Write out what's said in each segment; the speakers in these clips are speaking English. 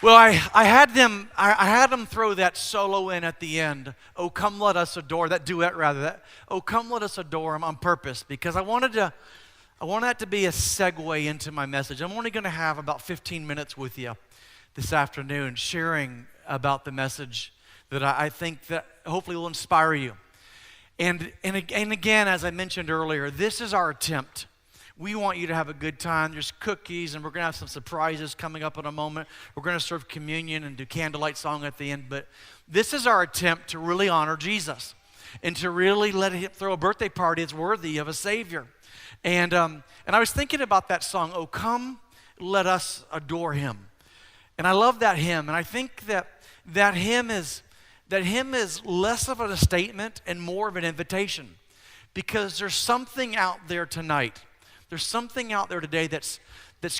Well, I had them throw that solo in at the end. Oh, come let us adore, that duet rather. Oh, come let us adore him on purpose because I want that to be a segue into my message. I'm only going to have about 15 minutes with you this afternoon sharing about the message that I think that hopefully will inspire you. And again, as I mentioned earlier, this is our attempt. We want you to have a good time. There's cookies, and we're going to have some surprises coming up in a moment. We're going to serve communion and do candlelight song at the end. But this is our attempt to really honor Jesus and to really let him throw a birthday party that's worthy of a Savior. And I was thinking about that song, "Oh, Come, Let Us Adore Him." And I love that hymn. And I think that hymn is less of a statement and more of an invitation because there's something out there tonight. There's something out there today that's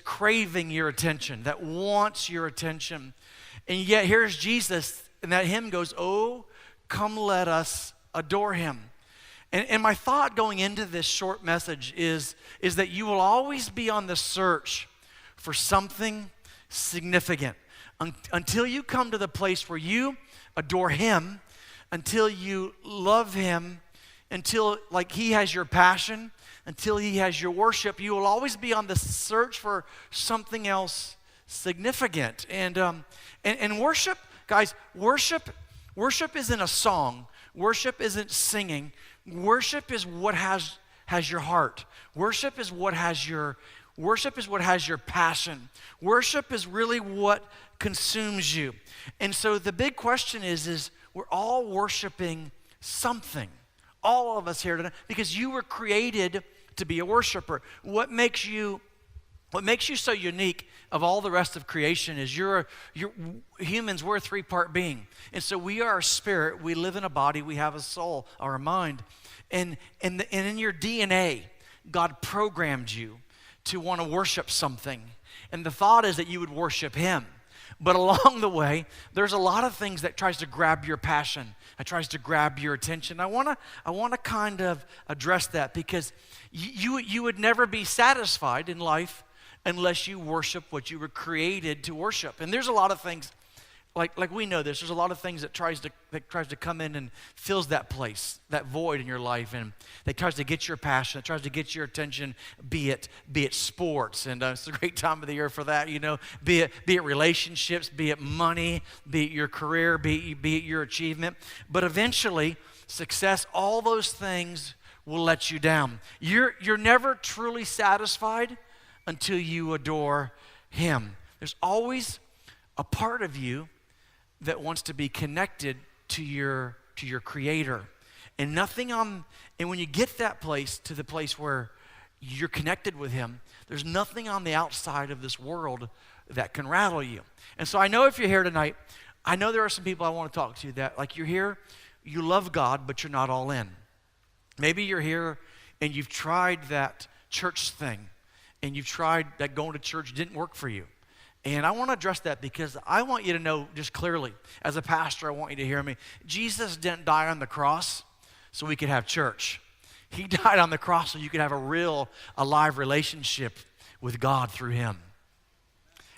craving your attention, that wants your attention. And yet here's Jesus, and that hymn goes, "Oh, come let us adore him." And my thought going into this short message is that you will always be on the search for something significant until you come to the place where you adore him, until you love him, until like he has your passion, until he has your worship. You will always be on the search for something else significant. And worship, guys, worship isn't a song. Worship isn't singing. Worship is what has your heart. Worship is what has your passion. Worship is really what consumes you. And so the big question is we're all worshiping something. All of us here today, because you were created to be a worshiper. What makes you so unique of all the rest of creation is you're humans, we're a three-part being. And so we are a spirit, we live in a body, we have a soul or a mind. And in your DNA, God programmed you to want to worship something. And the thought is that you would worship him. But along the way, there's a lot of things that tries to grab your passion. It tries to grab your attention. I want to kind of address that because you would never be satisfied in life unless you worship what you were created to worship. And there's a lot of things, like we know this, there's a lot of things that tries to come in and fills that place, that void in your life, and that tries to get your passion, that tries to get your attention, be it sports, and it's a great time of the year for that, be it relationships, be it money, be it your career, be it your achievement. But eventually, success, all those things will let you down. You're never truly satisfied until you adore him. There's always a part of you that wants to be connected to your creator. And when you get that place, to the place where you're connected with him, there's nothing on the outside of this world that can rattle you. And so I know if you're here tonight, I know there are some people I want to talk to that, like, you're here, you love God, but you're not all in. Maybe you're here and you've tried that church thing, and you've tried that going to church didn't work for you. And I want to address that because I want you to know just clearly, as a pastor, I want you to hear me. Jesus didn't die on the cross so we could have church. He died on the cross so you could have a real, alive relationship with God through him.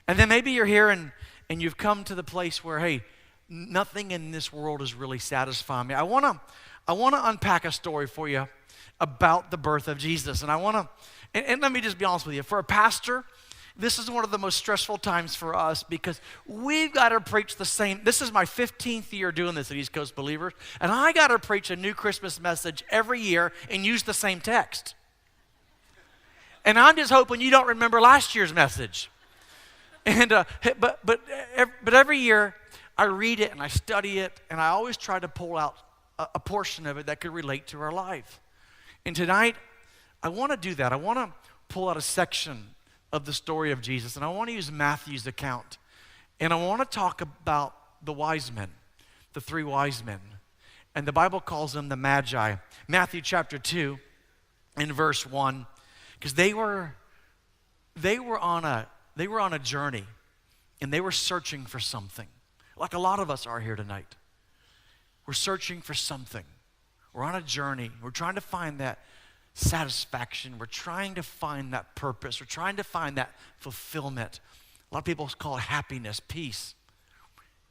And then maybe you're here and you've come to the place where, hey, nothing in this world is really satisfying me. I want to unpack a story for you about the birth of Jesus. And let me just be honest with you. For a pastor, this is one of the most stressful times for us because we've got to preach the same. This is my 15th year doing this at East Coast Believers, and I got to preach a new Christmas message every year and use the same text. And I'm just hoping you don't remember last year's message. And but every year I read it and I study it, and I always try to pull out a portion of it that could relate to our life. And tonight, I want to do that. I want to pull out a section of the story of Jesus, and I want to use Matthew's account. And I want to talk about the wise men, the three wise men. And the Bible calls them the Magi. Matthew chapter 2 in verse 1, because they were on a journey, and they were searching for something, like a lot of us are here tonight. We're searching for something. We're on a journey. We're trying to find that satisfaction. We're trying to find that purpose. We're trying to find that fulfillment. A lot of people call it happiness, peace.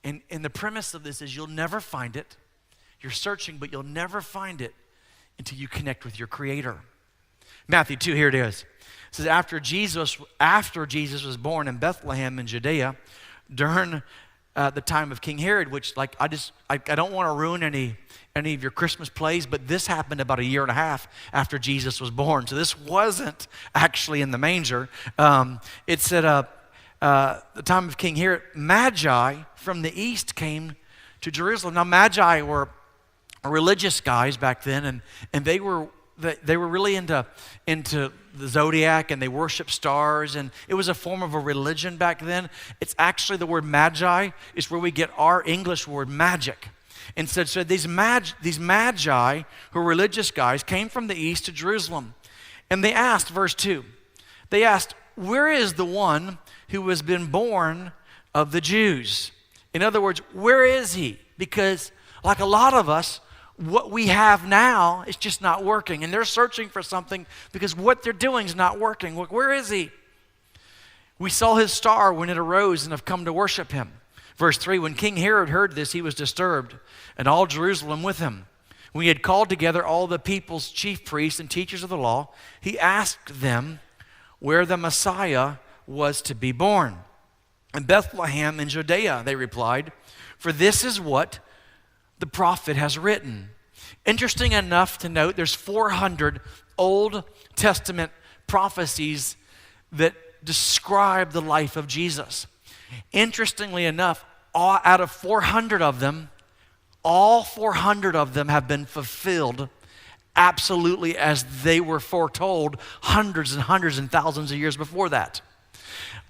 And the premise of this is you'll never find it. You're searching, but you'll never find it until you connect with your Creator. Matthew 2, here it is. It says, after Jesus was born in Bethlehem in Judea, during the time of King Herod, which I don't want to ruin any of your Christmas plays, but this happened about 1.5 years after Jesus was born. So this wasn't actually in the manger. It said, the time of King Herod, Magi from the east came to Jerusalem. Now, Magi were religious guys back then, and they were really into the zodiac, and they worshiped stars, and it was a form of a religion back then. It's actually the word magi is where we get our English word magic. And so these magi, who are religious guys, came from the east to Jerusalem. And they asked, verse 2, they asked, where is the one who has been born of the Jews? In other words, where is he? Because like a lot of us, what we have now is just not working. And they're searching for something because what they're doing is not working. Where is he? We saw his star when it arose and have come to worship him. Verse 3, when King Herod heard this, he was disturbed, and all Jerusalem with him. When he had called together all the people's chief priests and teachers of the law, he asked them where the Messiah was to be born. In Bethlehem in Judea, they replied, for this is what the prophet has written. Interesting enough to note, there's 400 Old Testament prophecies that describe the life of Jesus. Interestingly enough, out of 400 of them, all 400 of them have been fulfilled absolutely as they were foretold hundreds and hundreds and thousands of years before that.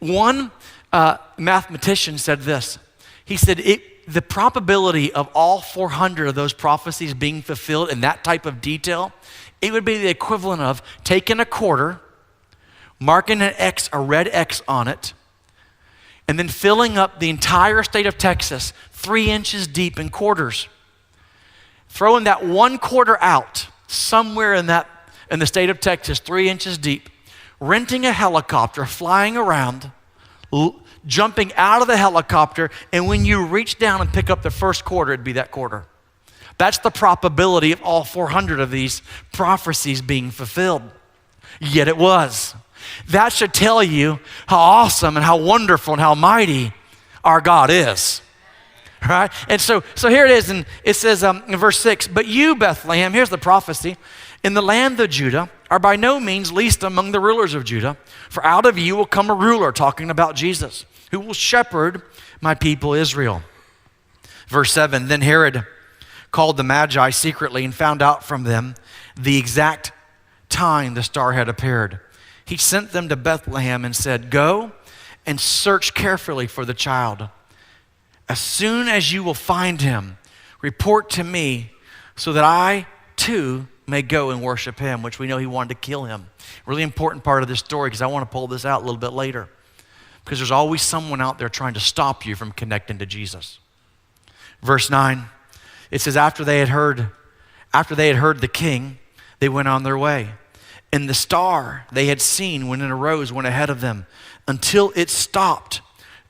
One mathematician said this. He said, the probability of all 400 of those prophecies being fulfilled in that type of detail, it would be the equivalent of taking a quarter, marking an X, a red X on it, and then filling up the entire state of Texas 3 inches deep in quarters. Throwing that one quarter out somewhere in the state of Texas, 3 inches deep, renting a helicopter, flying around, jumping out of the helicopter, and when you reach down and pick up the first quarter, it'd be that quarter. That's the probability of all 400 of these prophecies being fulfilled. Yet it was. That should tell you how awesome and how wonderful and how mighty our God is. Right? And so here it is, and it says in verse 6, but you, Bethlehem, here's the prophecy, in the land of Judah, are by no means least among the rulers of Judah, for out of you will come a ruler, talking about Jesus, who will shepherd my people Israel. Verse 7, then Herod called the Magi secretly and found out from them the exact time the star had appeared. He sent them to Bethlehem and said, go and search carefully for the child. As soon as you will find him, report to me so that I too may go and worship him, which we know he wanted to kill him. Really important part of this story, because I want to pull this out a little bit later, because there's always someone out there trying to stop you from connecting to Jesus. Verse 9, it says, after they had heard the king, they went on their way. And the star they had seen when it arose went ahead of them until it stopped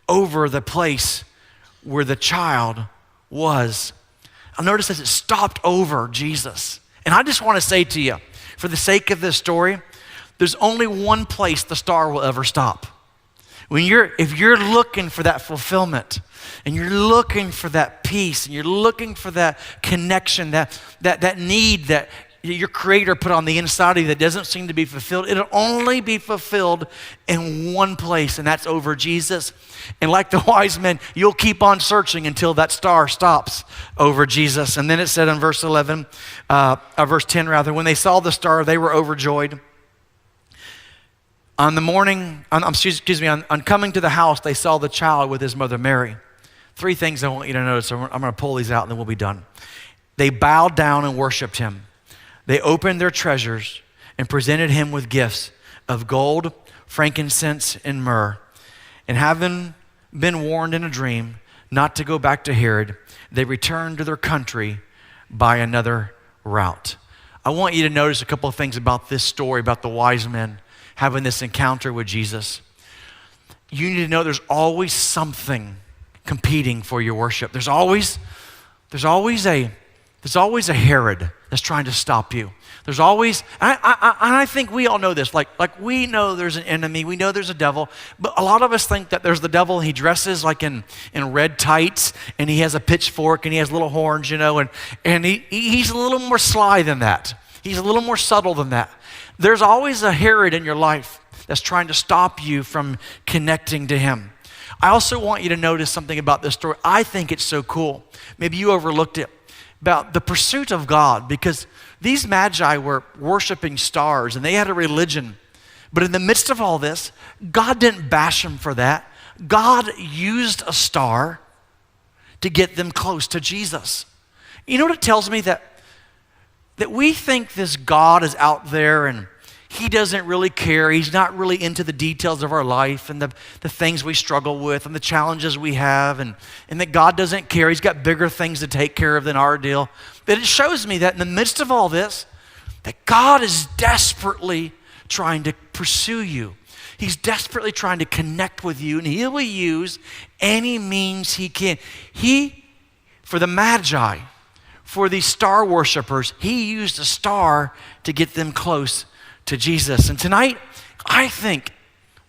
over the place where the child was. I'll notice that it stopped over Jesus. And I just want to say to you, for the sake of this story, there's only one place the star will ever stop. If you're looking for that fulfillment, and you're looking for that peace, and you're looking for that connection, that need that your Creator put on the inside of you that doesn't seem to be fulfilled, it'll only be fulfilled in one place, and that's over Jesus. And like the wise men, you'll keep on searching until that star stops over Jesus. And then it said in verse 10 rather, when they saw the star, they were overjoyed. On coming to the house, they saw the child with his mother Mary. 3 things I want you to notice. I'm going to pull these out and then we'll be done. They bowed down and worshiped him. They opened their treasures and presented him with gifts of gold, frankincense, and myrrh. And having been warned in a dream not to go back to Herod, they returned to their country by another route. I want you to notice a couple of things about this story, about the wise men having this encounter with Jesus. you need to know there's always something competing for your worship. There's always a Herod that's trying to stop you. There's always, and I think we all know this, like we know there's an enemy, we know there's a devil, but a lot of us think that there's the devil and he dresses like in red tights and he has a pitchfork and he has little horns, and he's a little more sly than that. He's a little more subtle than that. There's always a Herod in your life that's trying to stop you from connecting to him. I also want you to notice something about this story. I think it's so cool. Maybe you overlooked it, about the pursuit of God, because these magi were worshiping stars and they had a religion. But in the midst of all this, God didn't bash them for that. God used a star to get them close to Jesus. You know what it tells me? That we think this God is out there and he doesn't really care. He's not really into the details of our life and the things we struggle with and the challenges we have, and that God doesn't care. He's got bigger things to take care of than our deal. But it shows me that in the midst of all this, that God is desperately trying to pursue you. He's desperately trying to connect with you, and he will use any means he can. For the Magi, for these star worshipers, he used a star to get them close to Jesus. And tonight, I think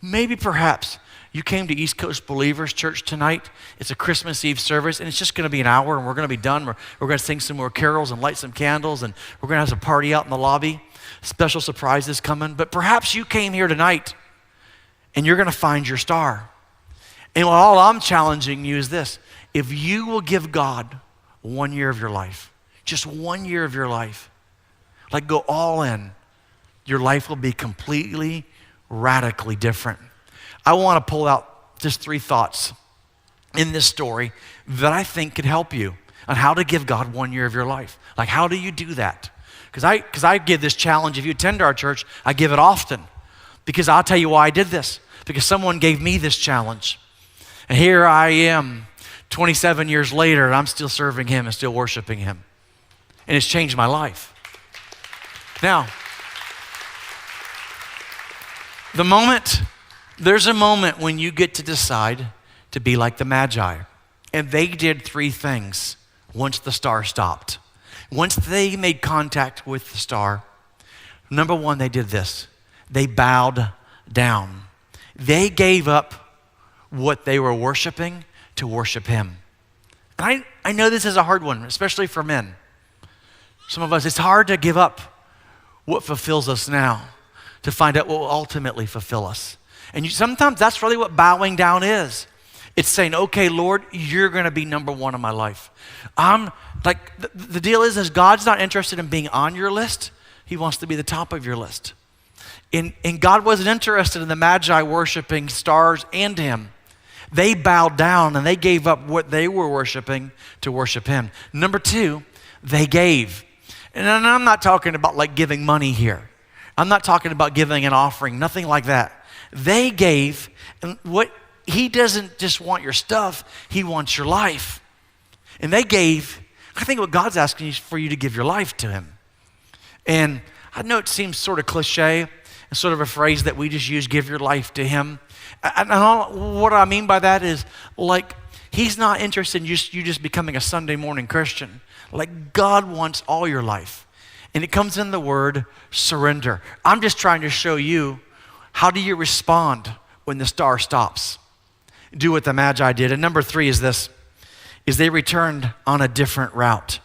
maybe perhaps you came to East Coast Believers Church tonight. It's a Christmas Eve service, and it's just going to be an hour, and we're going to be done. We're going to sing some more carols and light some candles, and we're going to have a party out in the lobby. Special surprises coming. But perhaps you came here tonight, and you're going to find your star. And all I'm challenging you is this. If you will give God 1 year of your life, just 1 year of your life, like go all in, your life will be completely, radically different. I want to pull out just 3 thoughts in this story that I think could help you on how to give God 1 year of your life. Like, how do you do that? Because I give this challenge. If you attend our church, I give it often. Because I'll tell you why I did this. Because someone gave me this challenge. And here I am, 27 years later, and I'm still serving him and still worshiping him. And it's changed my life. Now, there's a moment when you get to decide to be like the Magi. And they did 3 things once the star stopped. Once they made contact with the star, number 1, they did this. They bowed down. They gave up what they were worshiping to worship him. And I know this is a hard one, especially for men. Some of us, it's hard to give up what fulfills us now to find out what will ultimately fulfill us. And sometimes that's really what bowing down is. It's saying, okay, Lord, you're going to be number 1 in my life. The deal is God's not interested in being on your list. He wants to be the top of your list. And God wasn't interested in the Magi worshiping stars and him. They bowed down and they gave up what they were worshiping to worship him. Number 2, they gave. And I'm not talking about like giving money here. I'm not talking about giving an offering, nothing like that. They gave, and he doesn't just want your stuff, he wants your life. And they gave. I think what God's asking is for you to give your life to him. And I know it seems sort of cliche and sort of a phrase that we just use, give your life to him. And what I mean by that is, like, he's not interested in you just becoming a Sunday morning Christian. Like, God wants all your life. And it comes in the word surrender. I'm just trying to show you, how do you respond when the star stops? Do what the Magi did. And number 3 is this, is they returned on a different route.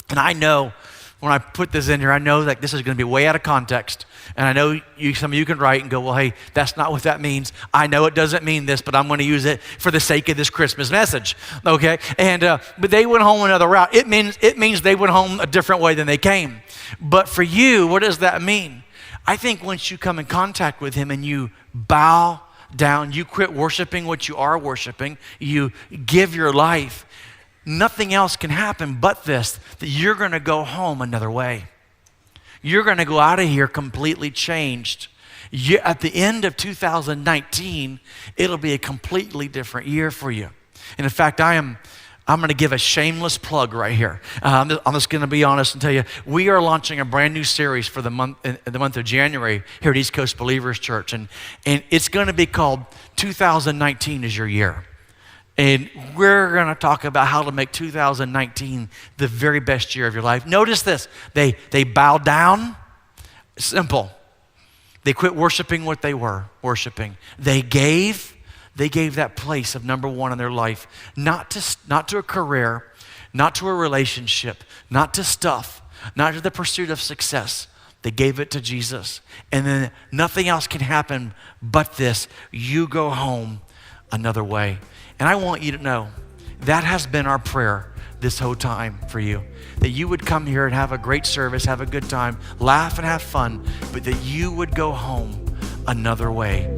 And I know when I put this in here, I know that this is going to be way out of context. And I know some of you can write and go, well, hey, that's not what that means. I know it doesn't mean this, but I'm going to use it for the sake of this Christmas message, okay? And but they went home another route. It means they went home a different way than they came. But for you, what does that mean? I think once you come in contact with him and you bow down, you quit worshiping what you are worshiping, you give your life, nothing else can happen but this, that you're going to go home another way. You're going to go out of here completely changed. At the end of 2019, it'll be a completely different year for you. And in fact, I am I'm going to give a shameless plug right here. I'm just going to be honest and tell you, we are launching a brand new series for the month of January here at East Coast Believers Church, and it's going to be called 2019 is your year. And we're going to talk about how to make 2019 the very best year of your life. Notice this, they bowed down, simple. They quit worshiping what they were worshiping. They gave that place of number one in their life, not to a career, not to a relationship, not to stuff, not to the pursuit of success. They gave it to Jesus. And then nothing else can happen but this. You go home another way. And I want you to know that has been our prayer this whole time for you. That you would come here and have a great service, have a good time, laugh and have fun, but that you would go home another way.